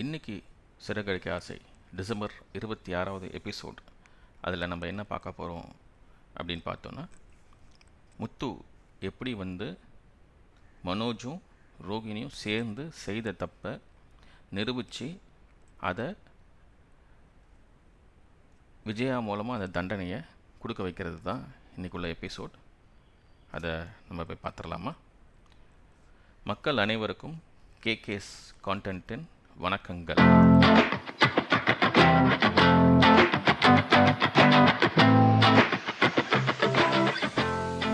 இன்றைக்கி சிறகடிக்க ஆசை December 26வது episode. அதில் நம்ம என்ன பார்க்க போகிறோம் அப்படின்னு பார்த்தோன்னா, முத்து எப்படி மனோஜும் ரோகிணியும் சேர்ந்து செய்த தப்பை நிரூபித்து அதை விஜயா மூலமாக அந்த தண்டனையை கொடுக்க வைக்கிறது தான் இன்றைக்குள்ள எபிசோட். அதை நம்ம போய் பார்த்துடலாமா? மக்கள் அனைவருக்கும் கேகேஎஸ் கான்டென்ட்டின் வணக்கங்கள்.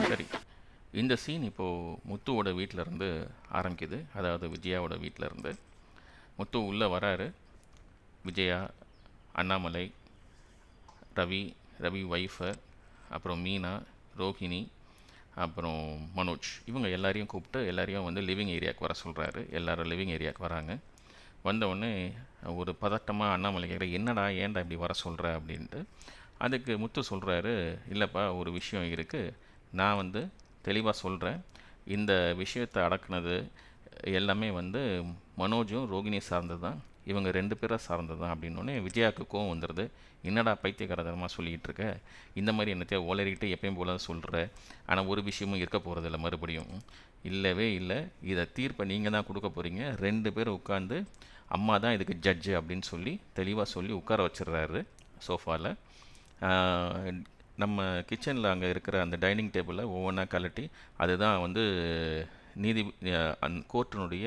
சரி, இந்த சீன் இப்போது முத்துவோட வீட்டிலேருந்து ஆரம்பிக்குது. அதாவது விஜயாவோட வீட்டிலேருந்து முத்து உள்ளே வராரு. விஜயா, அண்ணாமலை, ரவி ஒய்ஃபு, அப்புறம் மீனா, ரோஹிணி, அப்புறம் மனோஜ், இவங்க எல்லாரையும் கூப்பிட்டு எல்லாரையும் லிவிங் ஏரியாவுக்கு வர சொல்கிறாரு. எல்லோரும் லிவிங் ஏரியாவுக்கு வராங்க. வந்தவுடனே ஒரு பதட்டமாக அண்ணாமலை கேட்குற, என்னடா ஏன்டா இப்படி வர சொல்கிற அப்படின்ட்டு. அதுக்கு முத்து சொல்கிறாரு, இல்லைப்பா, ஒரு விஷயம் இருக்குது, நான் தெளிவாக சொல்கிறேன். இந்த விஷயத்தை அடக்குனது எல்லாமே மனோஜும் ரோகிணி சார்ந்தது தான், இவங்க 2 பேரை சார்ந்தது தான் அப்படின்னோடனே விஜயாவுக்கு கோவம் வந்துடுது. என்னடா பைத்தியக்காரதனமாக சொல்லிக்கிட்டு இருக்க, இந்த மாதிரி என்னத்தையா ஓலறிட்டு எப்பயும் போல சொல்கிற, ஆனால் ஒரு விஷயமும் இருக்க போகிறதில்ல மறுபடியும். இல்லவே இல்லை, இதை தீர்ப்பை நீங்கள் தான் கொடுக்க போகிறீங்க. 2 பேரும் உட்காந்து அம்மா தான் இதுக்கு ஜட்ஜு அப்படின்னு சொல்லி தெளிவாக சொல்லி உட்கார வச்சிடுறாரு சோஃபாவில். நம்ம கிச்சனில் அங்கே இருக்கிற அந்த டைனிங் டேபிளில் ஒவ்வொன்றா கலட்டி அதுதான் நீதி கோர்ட்டினுடைய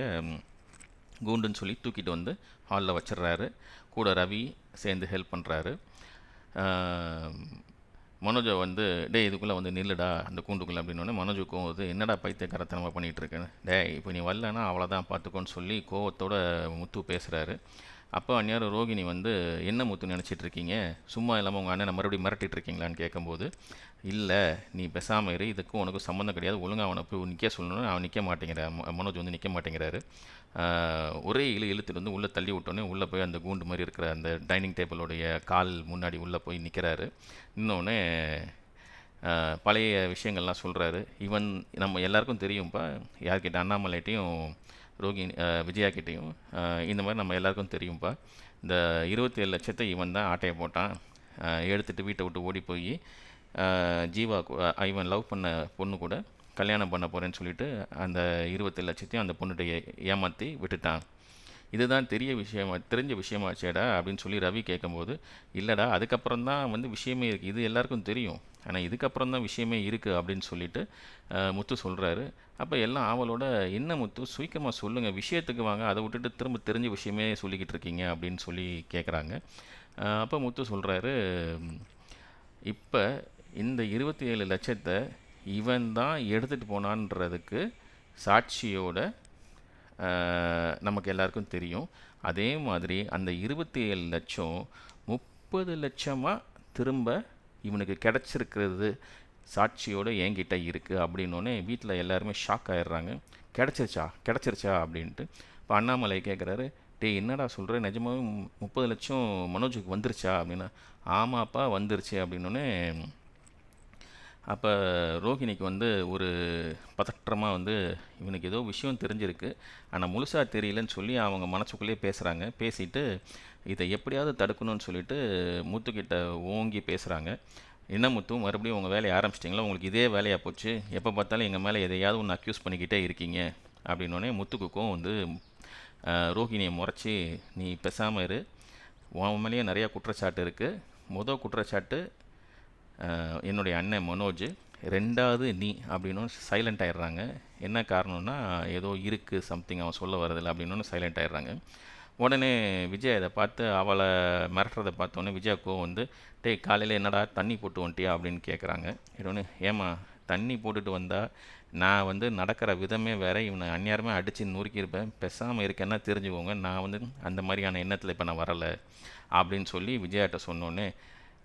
கூண்டுன்னு சொல்லி தூக்கிட்டு ஹாலில் வச்சிடுறாரு. கூட ரவி சேர்ந்து ஹெல்ப் பண்ணுறாரு. மனோஜை டே இதுக்குள்ளே நில்லுடா அந்த கூண்டுக்குள்ளே அப்படின்னோடனே மனோஜுக்கும் என்னடா பைத்தியக்காரத்தனமாக பண்ணிகிட்ருக்கேன்னு, டே இப்போ நீ வரலன்னா அவ்வளோதான் பார்த்துக்கோன்னு சொல்லி கோவத்தோட முத்து பேசுகிறாரு. அப்போ அந்நேரம் ரோகிணி என்ன முத்து நினச்சிட்ருக்கீங்க, சும்மா இல்லாமல் உங்கள் அண்ணனை மறுபடியும் மிரட்டிகிட்ருக்கீங்களான்னு கேட்கும்போது, இல்லை நீ பேசாமல் இரு, இதுக்கும் உனக்கும் சம்மந்தம் கிடையாது, ஒழுங்காக அவனை போய் நிற்க சொல்லணும்னு அவன் நிற்க மாட்டேங்கிறான். மனோஜ் நிற்க மாட்டேங்கிறாரு. ஒரே இழுத்துட்டு உள்ளே தள்ளி விட்டோன்னே உள்ளே போய் அந்த கூண்டு மாதிரி இருக்கிற அந்த டைனிங் டேபிளோடைய கால் முன்னாடி உள்ளே போய் நிற்கிறாரு. இன்னொன்று பழைய விஷயங்கள்லாம் சொல்கிறாரு. நம்ம எல்லாருக்கும் தெரியும்ப்பா, யார்கிட்ட, அண்ணாமலைட்டையும் ரோகிணி விஜயா கிட்டேயும் இந்த மாதிரி நம்ம எல்லாருக்கும் தெரியும்ப்பா, இந்த 27 லட்சத்தை இவன் தான் ஆட்டையை போட்டான், எடுத்துகிட்டு வீட்டை விட்டு ஓடி போய் ஜீவா இவன் லவ் பண்ண பொண்ணு கூட கல்யாணம் பண்ண போகிறேன்னு சொல்லிட்டு அந்த 27 லட்சத்தையும் அந்த பொண்ணுகிட்ட ஏமாற்றி விட்டுட்டான். இதுதான் தெரிஞ்ச விஷயமாச்சேடா அப்படின்னு சொல்லி ரவி கேட்கும்போது, இல்லைடா அதுக்கப்புறம் தான் விஷயமே இருக்குது, இது எல்லாருக்கும் தெரியும், ஆனால் இதுக்கப்புறம் தான் விஷயமே இருக்குது அப்படின்னு சொல்லிட்டு முத்து சொல்கிறாரு. அப்போ எல்லாம் ஆவலோட, என்ன முத்து சுயக்கமாக சொல்லுங்கள், விஷயத்துக்கு வாங்க, அதை விட்டுட்டு திரும்ப தெரிஞ்ச விஷயமே சொல்லிக்கிட்டு இருக்கீங்க அப்படின்னு சொல்லி கேட்குறாங்க. அப்போ முத்து சொல்கிறாரு, இப்போ இந்த 27 லட்சத்தை இவன் தான் எடுத்துகிட்டு போனான்றதுக்கு சாட்சியோட நமக்கு எல்லாருக்கும் தெரியும். அதே மாதிரி அந்த 27 லட்சம் 30 லட்சமாக திரும்ப இவனுக்கு கிடச்சிருக்கிறது சாட்சியோடு என்கிட்ட இருக்குது அப்படின்னோடனே வீட்டில் எல்லாருமே ஷாக் ஆகிடுறாங்க. கிடச்சிருச்சா அப்படின்ட்டு. இப்போ அண்ணாமலை கேட்குறாரு, டே என்னடா சொல்கிற, நிஜமாவே 30 லட்சம் மனோஜுக்கு வந்துருச்சா அப்படின்னா, ஆமாப்பா வந்துருச்சு அப்படின்னோடனே அப்போ ரோஹிணிக்கு ஒரு பதற்றமாக இவனுக்கு ஏதோ விஷயம் தெரிஞ்சிருக்கு, ஆனால் முழுசாக தெரியலன்னு சொல்லி அவங்க மனசுக்குள்ளேயே பேசுகிறாங்க. பேசிட்டு இதை எப்படியாவது தடுக்கணும்னு சொல்லிட்டு முத்துக்கிட்ட ஓங்கி பேசுகிறாங்க. என்ன முத்து, மறுபடியும் உங்கள் வேலையை ஆரம்பிச்சிட்டிங்களா, உங்களுக்கு இதே வேலையாக போச்சு, எப்போ பார்த்தாலும் எங்கள் மேலே எதையாவது ஒன்று அக்யூஸ் பண்ணிக்கிட்டே இருக்கீங்க அப்படின்னோடனே முத்துக்குக்கும் ரோஹிணியை முறைச்சி, நீ பேசாமல் இரு, உன் மேலேயே நிறையா குற்றச்சாட்டு இருக்குது, மொதல் குற்றச்சாட்டு என்னுடைய அண்ணன் மனோஜ், 2வது நீ அப்படின்னு சைலண்ட் ஆகிடுறாங்க. என்ன காரணம்னா, ஏதோ இருக்குது சம்திங் அவன் சொல்ல வரதில்லை அப்படின்னு சைலண்ட் ஆகிடுறாங்க. உடனே விஜயா இதை பார்த்து அவளை மிரட்டுறதை பார்த்தோன்னே விஜயாவுக்கும் டேய் காலையில் என்னடா தண்ணி போட்டு வந்துட்டியா அப்படின்னு கேட்குறாங்க. இன்னொன்று, ஏமா தண்ணி போட்டுட்டு வந்தால் நான் நடக்கிற விதமே வேறு, இவனை அந்நியாரமே அடித்து நொறுக்கியிருப்பேன், பேசாமல் இருக்கேன்னா தெரிஞ்சுக்கோங்க, நான் அந்த மாதிரியான எண்ணத்தில் இப்போ நான் வரலை அப்படின்னு சொல்லி விஜயாட்ட சொன்னோன்னே,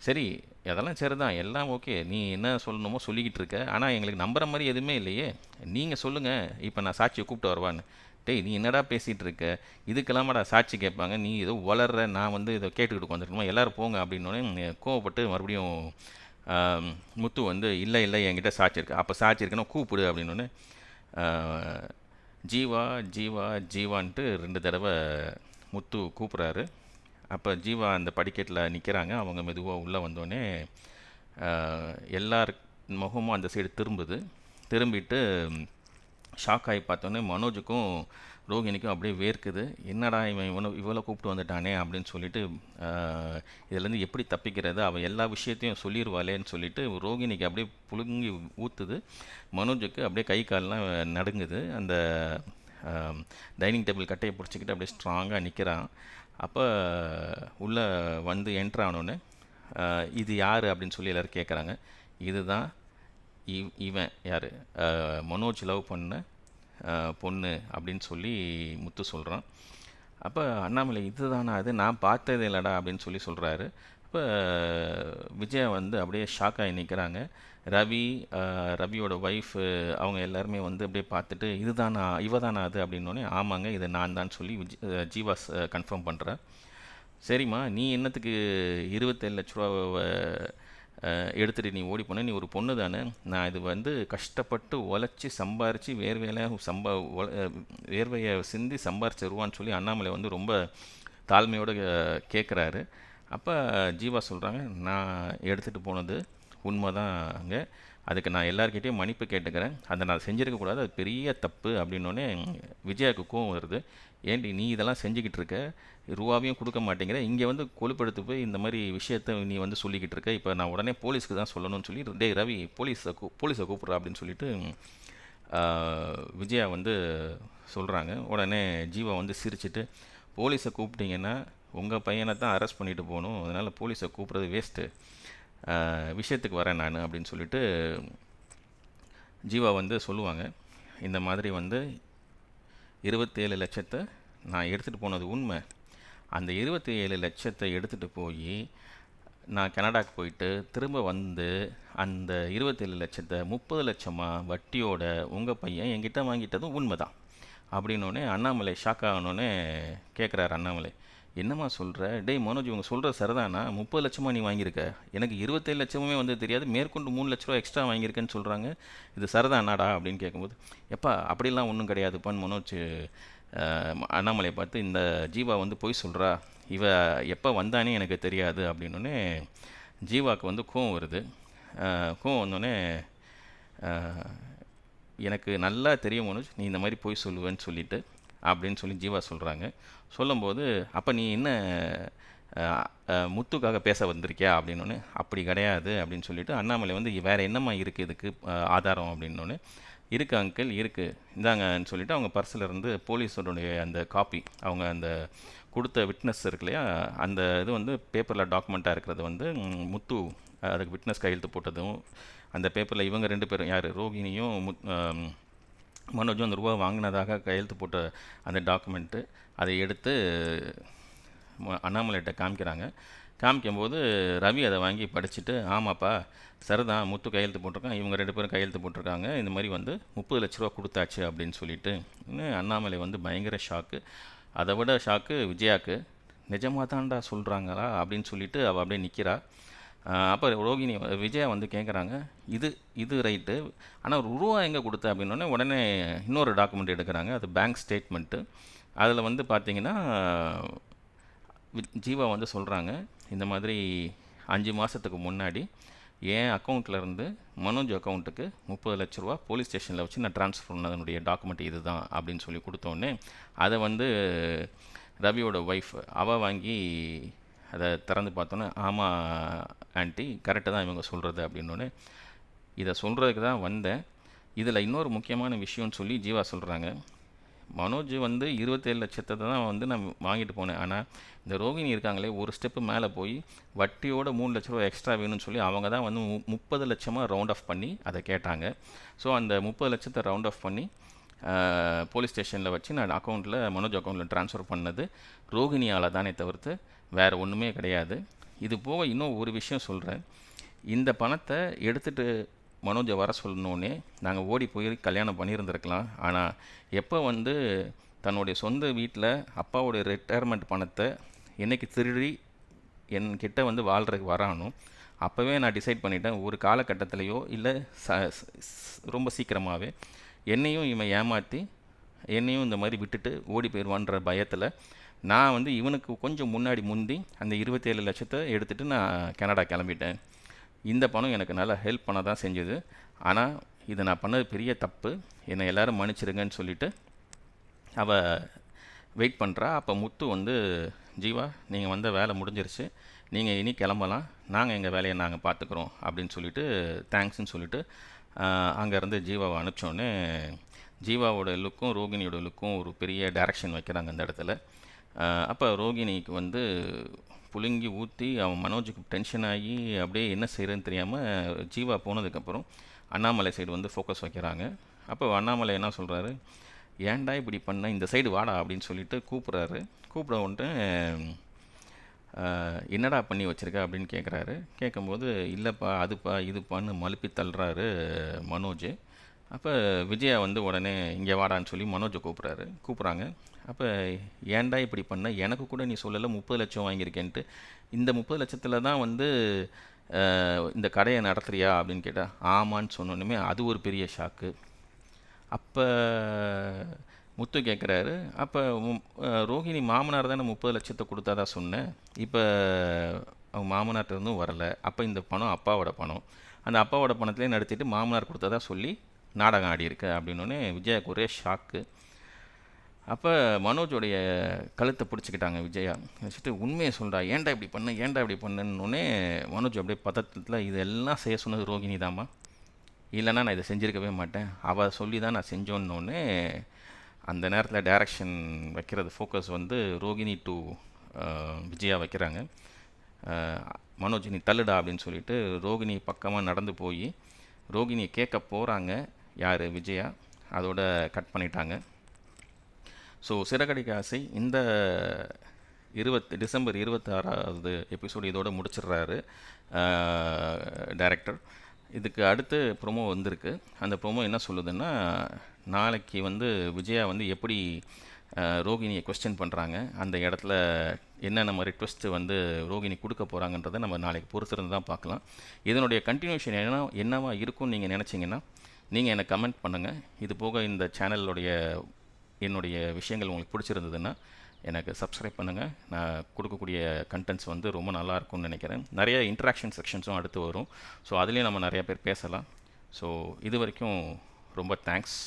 சரி அதெல்லாம் சரி தான், எல்லாம் ஓகே, நீ என்ன சொல்லணுமோ சொல்லிக்கிட்டு இருக்க, ஆனால் எங்களுக்கு நம்புகிற மாதிரி எதுவுமே இல்லையே, நீங்கள் சொல்லுங்கள், இப்போ நான் சாட்சியை கூப்பிட்டு வருவான்னு. டேய் நீ என்னடா பேசிகிட்டு இருக்க, இதுக்கெல்லாமாடா சாட்சி கேட்பாங்க, நீ ஏதோ வளர்ற, நான் இதை கேட்டுக்கிட்டு உட்காந்துருக்கணுமா, எல்லோரும் போங்க அப்படின்னோடனே கோவப்பட்டு மறுபடியும் முத்து இல்லை என்கிட்ட சாட்சி இருக்குது, அப்போ சாட்சி இருக்குன்னா கூப்பிடு அப்படின்னோடனே ஜீவா ஜீவா ஜீவான்ட்டு 2 தடவை முத்து கூப்பிட்றாரு. அப்போ ஜீவா அந்த படிக்கட்டில் நிற்கிறாங்க. அவங்க மெதுவாக உள்ளே வந்தோடனே எல்லார் முகமும் அந்த சைடு திரும்புது. திரும்பிட்டு ஷாக் ஆகி பார்த்தோன்னே மனோஜுக்கும் ரோகிணிக்கும் அப்படியே வேர்க்குது. என்னடா இவன் இவ்வளோ கூப்பிட்டு வந்துட்டானே அப்படின்னு சொல்லிட்டு இதுலேருந்து எப்படி தப்பிக்கிறது, அவள் எல்லா விஷயத்தையும் சொல்லிடுவாளேன்னு சொல்லிட்டு ரோகிணிக்கு அப்படியே புழுங்கி ஊற்றுது. மனோஜுக்கு அப்படியே கை கால்லாம் நடுங்குது. அந்த டைனிங் டேபிள் கட்டையை பிடிச்சிக்கிட்டு அப்படியே ஸ்ட்ராங்காக நிற்கிறான். அப்போ உள்ளே வந்து என்ட்ரு ஆனோன்னு இது யார் அப்படின்னு சொல்லி எல்லோரும் கேட்குறாங்க. இதுதான் இவன் யார், மனோஜ் லவ் பண்ண பொண்ணு அப்படின்னு சொல்லி முத்து சொல்கிறான். அப்போ அண்ணாமலை இதுதானா அது, நான் பார்த்ததே இல்லைடா அப்படின்னு சொல்லி சொல்கிறாரு. அப்போ விஜயா வந்து அப்படியே ஷாக்காகி நிற்கிறாங்க. ரவியோட ஒய்ஃபு அவங்க எல்லாருமே வந்து அப்படியே பார்த்துட்டு இதுதானா இவ தானா அது அப்படின்னோடனே ஆமாங்க இது நான் தான் சொல்லி ஜீவா கன்ஃபார்ம் பண்ணுறேன். சரிம்மா நீ என்னத்துக்கு 27 லட்ச ரூபாவை எடுத்துகிட்டு நீ ஓடி போன, நீ ஒரு பொண்ணு தானே, நான் இது வந்து கஷ்டப்பட்டு உழைச்சி சம்பாரித்து வேர்வையை சிந்தி சம்பாரிச்ச ரூபான்னு சொல்லி அண்ணாமலை வந்து ரொம்ப தாழ்மையோடு கேட்குறாரு. அப்போ ஜீவா சொல்கிறாங்க நான் எடுத்துகிட்டு போனது உண்மை தாங்க, அதுக்கு நான் எல்லாருக்கிட்டேயும் மன்னிப்பு கேட்டுக்கிறேன், அதை நான் செஞ்சுருக்கக்கூடாது, அது பெரிய தப்பு அப்படின்னோடனே விஜயாவுக்கு கோவம் வருது. ஏன்டி நீ இதெல்லாம் செஞ்சுக்கிட்டு இருக்க, ரூபாவையும் கொடுக்க மாட்டேங்கிற, இங்கே வந்து கொழுப்படுத்து போய் இந்த மாதிரி விஷயத்த நீ வந்து சொல்லிக்கிட்டு இருக்க, இப்போ நான் உடனே போலீஸ்க்கு தான் சொல்லணும்னு சொல்லி டேய் ரவி போலீஸை கூப்பிட்றா அப்படின்னு சொல்லிட்டு விஜயா வந்து சொல்கிறாங்க. உடனே ஜீவா வந்து சிரிச்சிட்டு போலீஸை கூப்பிட்டீங்கன்னா உங்கள் பையனை தான் அரெஸ்ட் பண்ணிட்டு போகணும், அதனால் போலீஸை கூப்பிட்றது வேஸ்ட்டு, விஷயத்துக்கு வரேன் நான் அப்படின்னு சொல்லிட்டு ஜீவா வந்து சொல்லுவாங்க. இந்த மாதிரி வந்து 27 லட்சத்தை நான் எடுத்துகிட்டு போனது உண்மை, அந்த 27 லட்சத்தை எடுத்துகிட்டு போய் நான் கனடாக்கு போயிட்டு திரும்ப வந்து அந்த 27 லட்சத்தை 30 லட்சமாக வட்டியோட உங்கள் பையன் என்கிட்ட வாங்கிட்டதும் உண்மை தான் அப்படின்னோடனே அண்ணாமலை ஷாக் ஆகணுன்னே கேட்குறாரு. அண்ணாமலை என்னம்மா சொல்கிற, டேய் மனோஜ் இவங்க சொல்கிற சரிதானா, 30 லட்சமாக நீ வாங்கியிருக்க, எனக்கு 27 லட்சமுமே வந்து தெரியாது, மேற்கொண்டு 3 லட்ச ரூபா எக்ஸ்ட்ரா வாங்கியிருக்கேன்னு சொல்கிறாங்க, இது சரிதானாடா அப்படின்னு கேட்கும்போது எப்பா அப்படிலாம் ஒன்றும் கிடையாதுப்பான்னு மனோஜ் அண்ணாமலையை பார்த்து இந்த ஜீவா வந்து பொய் சொல்கிறா, இவ எப்போ வந்தானே எனக்கு தெரியாது அப்படின்னோடனே ஜீவாவுக்கு வந்து கோவம் வருது. கோவம் வந்தோடனே எனக்கு நல்லா தெரியும் மனோஜ் நீ இந்த மாதிரி பொய் சொல்லுவேன்னு சொல்லிட்டு அப்படின்னு சொல்லி ஜீவா சொல்கிறாங்க. சொல்லும்போது அப்போ நீ என்ன முத்துக்காக பேச வந்திருக்கியா அப்படின்னோடனே அப்படி கிடையாது அப்படின்னு சொல்லிட்டு அண்ணாமலை வந்து வேறு என்னம்மா இருக்குது இதுக்கு ஆதாரம் அப்படின்னோடனே இருக்குது அங்கிள் இருக்குது இந்தாங்கன்னு சொல்லிவிட்டு அவங்க பர்ஸில் இருந்து போலீஸோடைய அந்த காப்பி, அவங்க அந்த கொடுத்த விட்னஸ் இருக்கு இல்லையா, அந்த இது வந்து பேப்பரில் டாக்குமெண்ட்டாக இருக்கிறது வந்து முத்து அதுக்கு விட்னஸ் கையெழுத்து போட்டதும், அந்த பேப்பரில் இவங்க 2 பேரும் யார் ரோகிணியும் மனோஜும் அந்த ரூபா வாங்கினதாக கையெழுத்து போட்ட அந்த டாக்குமெண்ட்டு அதை எடுத்து அண்ணாமலைகிட்ட காமிக்கிறாங்க. காமிக்கும்போது ரவி அதை வாங்கி படிச்சுட்டு ஆமாப்பா சரிதான் முத்து கையெழுத்து போட்டிருக்கான், இவங்க 2 பேரும் கையெழுத்து போட்டிருக்காங்க, இந்த மாதிரி வந்து 30 லட்ச ரூபா கொடுத்தாச்சு அப்படின்னு சொல்லிட்டு அண்ணாமலை வந்து பயங்கர ஷாக்கு. அதை விட ஷாக்கு விஜயாவுக்கு, நிஜமாக தான்டா சொல்கிறாங்களா அப்படின்னு சொல்லிட்டு அவள் அப்படியே நிற்கிறா. அப்போ ரோகிணி விஜயா வந்து கேட்குறாங்க இது ரைட்டு, ஆனால் ரூபா எங்கே கொடுத்த அப்படின்னோடனே உடனே இன்னொரு டாக்குமெண்ட் எடுக்கிறாங்க, அது பேங்க் ஸ்டேட்மெண்ட்டு. அதில் வந்து பார்த்திங்கன்னா ஜீவா வந்து சொல்கிறாங்க இந்த மாதிரி 5 மாதத்துக்கு முன்னாடி என் அக்கௌண்ட்லேருந்து மனோஜ் அக்கௌண்ட்டுக்கு 30 லட்ச ரூபா போலீஸ் ஸ்டேஷனில் வச்சு நான் ட்ரான்ஸ்ஃபர் பண்ணதனுடைய டாக்குமெண்ட் இது தான் அப்படின்னு சொல்லி கொடுத்தோன்னே அதை வந்து ரவியோட ஒய்ஃப் அவள் வாங்கி அதை திறந்து பார்த்தோன்னே ஆமாம் ஆண்டி கரெக்டு தான் இவங்க சொல்கிறது அப்படின்னோடனே இதை சொல்கிறதுக்கு தான் வந்தேன், இதில் இன்னொரு முக்கியமான விஷயம்னு சொல்லி ஜீவா சொல்கிறாங்க. மனோஜ் வந்து 27 லட்சத்தை தான் வந்து நான் வாங்கிட்டு போனேன், ஆனால் இந்த ரோகிணி இருக்காங்களே ஒரு ஸ்டெப்பு மேலே போய் வட்டியோட 3 லட்ச ரூபா எக்ஸ்ட்ரா வேணும்னு சொல்லி அவங்க தான் வந்து 30 லட்சமாக ரவுண்ட் ஆஃப் பண்ணி அதை கேட்டாங்க. ஸோ அந்த 30 லட்சத்தை ரவுண்ட் ஆஃப் பண்ணி போலீஸ் ஸ்டேஷனில் வச்சு நான் மனோஜ் அக்கௌண்ட்டில் ட்ரான்ஸ்ஃபர் பண்ணது ரோகிணியால் தானே தவிர்த்து வேறு ஒன்றுமே கிடையாது. இது போக இன்னும் ஒரு விஷயம் சொல்கிறேன், இந்த பணத்தை எடுத்துகிட்டு மனோஜை வர சொல்லணுன்னே நாங்கள் ஓடி போய் கல்யாணம் பண்ணியிருந்துருக்கலாம், ஆனால் எப்போ வந்து தன்னுடைய சொந்த வீட்டில் அப்பாவுடைய ரிட்டையர்மெண்ட் பணத்தை என்றைக்கு திருடி என்கிட்ட வந்து வாழ்கிறதுக்கு வரானோ அப்போவே நான் டிசைட் பண்ணிட்டேன், ஒரு காலகட்டத்திலையோ இல்லை ரொம்ப சீக்கிரமாகவே என்னையும் இவன் ஏமாற்றி என்னையும் இந்த மாதிரி விட்டுட்டு ஓடி போயிடுவான்ற பயத்தில் நான் வந்து இவனுக்கு கொஞ்சம் முன்னாடி முந்தி அந்த 27 லட்சத்தை எடுத்துகிட்டு நான் கனடா கிளம்பிட்டேன். இந்த பணம் எனக்கு நல்லா ஹெல்ப் பண்ண தான் செஞ்சுது. ஆனால் இது நான் பண்ணது பெரிய தப்பு, என்னை எல்லோரும் மன்னிச்சிடுங்கன்னு சொல்லிவிட்டு அவள் வெயிட் பண்ணுறா. அப்போ முத்து வந்து, ஜீவா நீங்கள் வந்த வேலை முடிஞ்சிருச்சு, நீங்கள் இனி கிளம்பலாம், நாங்கள் எங்கள் வேலையை நாங்கள் பார்த்துக்குறோம் அப்படின்னு சொல்லிட்டு தேங்க்ஸ்ன்னு சொல்லிவிட்டு அங்கேருந்து ஜீவாவை அனுப்பிச்சோன்னே ஜீவாவோட லுக்கும் ரோகிணியோட லுக்கும் ஒரு பெரிய டைரக்ஷன் வைக்கிறாங்க அந்த இடத்துல. அப்போ ரோகிணிக்கு வந்து புழுங்கி ஊற்றி அவன் மனோஜுக்கு டென்ஷன் ஆகி அப்படியே என்ன செய்கிறேன்னு தெரியாமல் ஜீவா போனதுக்கப்புறம் அண்ணாமலை சைடு வந்து ஃபோக்கஸ் வைக்கிறாங்க. அப்போ அண்ணாமலை என்ன சொல்கிறாரு, ஏன்டா இப்படி பண்ண, இந்த சைடு வாடா அப்படின்னு சொல்லிட்டு கூப்பிட்றாரு. கூப்பிட வந்துட்டு என்னடா பண்ணி வச்சுருக்க அப்படின்னு கேட்குறாரு. கேட்கும்போது இல்லைப்பா அதுப்பா இதுப்பான்னு மழுப்பி தள்ளுறாரு மனோஜ். அப்போ விஜயா வந்து உடனே இங்கே வாடான்னு சொல்லி மனோஜை கூப்பிட்றாங்க. அப்போ ஏன்டா இப்படி பண்ண, எனக்கு கூட நீ சொல்லலை 30 லட்சம் வாங்கியிருக்கேன்ட்டு, இந்த 30 லட்சத்தில் தான் வந்து இந்த கடையை நடத்துறியா அப்படின்னு கேட்டால் ஆமான்னு சொன்னோன்னுமே அது ஒரு பெரிய ஷாக்கு. அப்போ முத்து கேட்குறாரு, அப்போ ரோகிணி மாமனார் தானே 30 லட்சத்தை கொடுத்தாதா சொன்னேன், இப்போ அவங்க மாமனார்ட்ட இருந்தும் வரலை, அப்போ இந்த பணம் அப்பாவோட பணம், அந்த அப்பாவோட பணத்துலேயே நடத்திட்டு மாமனார் கொடுத்ததா சொல்லி நாடகம் ஆடியிருக்கு அப்படின்னோடனே விஜயாவுக்கு ஒரே ஷாக்கு. அப்போ மனோஜோடைய கழுத்தை பிடிச்சிக்கிட்டாங்க விஜயா. வச்சுட்டு உண்மையை சொல்கிறா, ஏன்டா இப்படி பண்ண ஏன்டா இப்படி பண்ணன்னொடனே மனோஜ் அப்படியே பதட்டத்தில் இதெல்லாம் செய்ய சொன்னது ரோகிணி தாம்மா, இல்லைன்னா நான் இதை செஞ்சுருக்கவே மாட்டேன், அவள் சொல்லி தான் நான் செஞ்சோன்னொன்னே அந்த நேரத்தில் டைரக்ஷன் வைக்கிறது ஃபோக்கஸ் வந்து ரோகிணி டு விஜயா வைக்கிறாங்க. மனோஜ் நீ தள்ளுடா அப்படின்னு சொல்லிட்டு ரோகிணி பக்கமாக நடந்து போய் ரோகிணியை கேட்க போகிறாங்க யார், விஜயா. அதோட கட் பண்ணிட்டாங்க. ஸோ சிறகடிக்க ஆசை இந்த டிசம்பர் 26வது எபிசோடு இதோடு முடிச்சிடுறாரு டைரக்டர். இதுக்கு அடுத்து ப்ரோமோ வந்திருக்கு. அந்த ப்ரோமோ என்ன சொல்லுதுன்னா, நாளைக்கு வந்து விஜயா வந்து எப்படி ரோகிணியை கொஸ்டின் பண்ணுறாங்க, அந்த இடத்துல என்னென்ன மாதிரி ட்விஸ்ட்டு வந்து ரோகிணி கொடுக்க போகிறாங்கன்றதை நம்ம நாளைக்கு பொறுத்திருந்து தான் பார்க்கலாம். இதனுடைய கண்டினியூஷன் என்னவா இருக்கும்னு நீங்கள் நினச்சிங்கன்னா நீங்கள் எனக்கு கமெண்ட் பண்ணுங்கள். இது போக இந்த என்னுடைய விஷயங்கள் உங்களுக்கு பிடிச்சிருந்ததுன்னா எனக்கு சப்ஸ்கிரைப் பண்ணுங்கள். நான் கொடுக்கக்கூடிய கண்டென்ட்ஸ் வந்து ரொம்ப நல்லாயிருக்கும்னு நினைக்கிறேன். நிறைய இன்ட்ராக்ஷன் செக்ஷன்ஸும் அடுத்து வரும். ஸோ அதுலேயும் நம்ம நிறைய பேர் பேசலாம். ஸோ இது வரைக்கும் ரொம்ப தேங்க்ஸ்.